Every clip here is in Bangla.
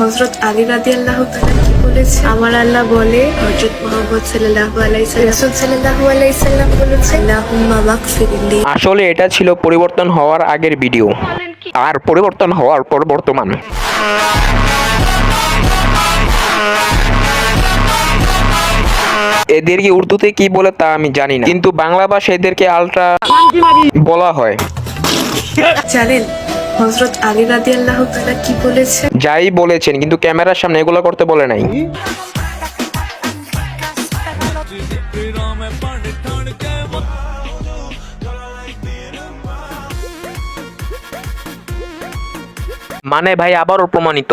হযরত আলী রাদিয়াল্লাহু তাআলা কি বলেছে? আমার আল্লাহ বলে, হযরত মুহাম্মদ সাল্লাল্লাহু আলাইহি সাল্লাম, রাসূল সাল্লাল্লাহু আলাইহি সাল্লাম বলেছে, আল্লাহুম্মা মাগফিরলি। আসলে এটা ছিল পরিবর্তন হওয়ার আগের ভিডিও, আর পরিবর্তন হওয়ার পর বর্তমান। এদেরকে উর্দুতে কি বলে তা আমি জানি না, কিন্তু বাংলা ভাষায় এদেরকে আলট্রা বলা হয়। জানেন হযরত আলী রাদিয়াল্লাহু তাআলা কি বলেছে? যাই বলেছেন, কিন্তু ক্যামেরার সামনে এগুলো করতে বলে নাই। মানে ভাই আবারও প্রমাণিত,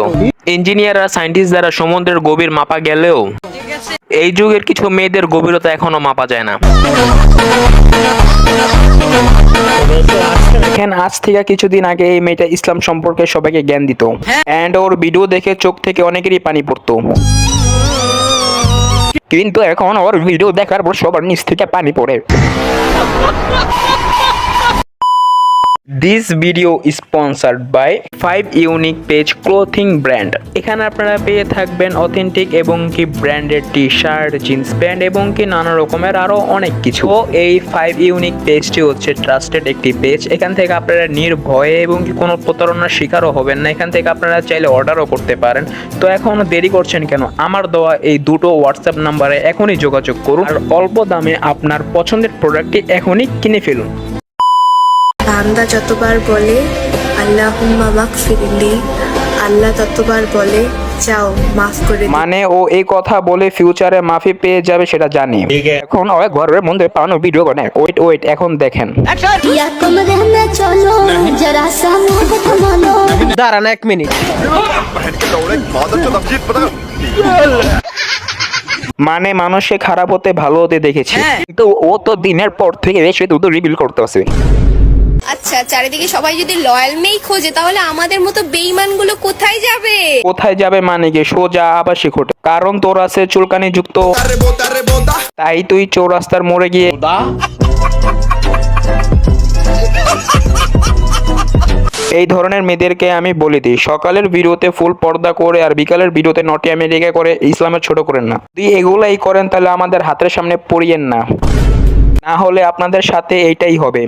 ইঞ্জিনিয়ার আর সায়েন্টিস্ট দ্বারা সমুদ্রের গভীর মাপা গেলেও এই যুগের কিছু মেয়েদের গভীরতা এখনো মাপা যায় না। দেখেন, আজ থেকে কিছুদিন আগে এই মেয়েটা ইসলাম সম্পর্কে সবাইকে জ্ঞান দিত, এন্ড ওর ভিডিও দেখে চোখ থেকে অনেকেরই পানি পড়তো, কিন্তু এখন ওর ভিডিও দেখার পর সবার নিচ থেকে পানি পড়ে। This video is sponsored by 5 Unique Page Clothing Brand। এখানে আপনারা পেয়ে থাকবেন অথেন্টিক এবং কি branded T shirt, jeans pant এবং কি নানা রকমের আরো অনেক কিছু। তো এই 5 ইউনিক পেজটি হচ্ছে ট্রাস্টেড একটি পেজ। এখান থেকে আপনারা নির্ভয়ে এবং কি কোনো প্রতারণার শিকারও হবেন না। এখান থেকে আপনারা চাইলে অর্ডারও করতে পারেন। তো এখন দেরি করছেন কেন? আমার দেওয়া এই দুটো হোয়াটসঅ্যাপ নাম্বারে এখনই যোগাযোগ করুন আর অল্প দামে আপনার পছন্দের প্রোডাক্টটি এখনই কিনে ফেলুন। বান্দা যতবার বলে আল্লাহুম্মা মাগফিরলি, আল্লাহ ততবার বলে যাও মাফ করে দিও। মানে ও এই কথা বলে ফিউচারে মাফি পেয়ে যাবে সেটা জানি। এখন ও ঘরের মধ্যে পানো ভিডিও করে। ওয়েট এখন দেখেন। দাঁড়ান 1 মিনিট। মানে মানুষকে খারাপ হতে ভালো হতে দেখেছি, কিন্তু ও তো দিনের পর থেকে এসে দুটো রিভিল করতেছে। আচ্ছা, চারিদিকে সবাই যদি লয়াল মেই খোঁজে তাহলে আমাদের মতো বেঈমানগুলো কোথায় যাবে? কোথায় যাবে মানে কি সোজা আবাসিক হোটেল, কারণ তোর আছে চুলকানি যুক্ত, তাই তুই চৌরাস্তার মোড়ে গিয়ে এই ধরনের মেয়েদেরকে আমি বলে দিই, সকালের ভিডিওতে ফুল পর্দা করে আর বিকালের ভিডিওতে নটি আমেরিকা করে ইসলামের ছোট করেন না। যদি এগুলাই করেন তাহলে আমাদের হাতের সামনে পড়িয়েন না, না হলে আপনাদের সাথে এইটাই হবে।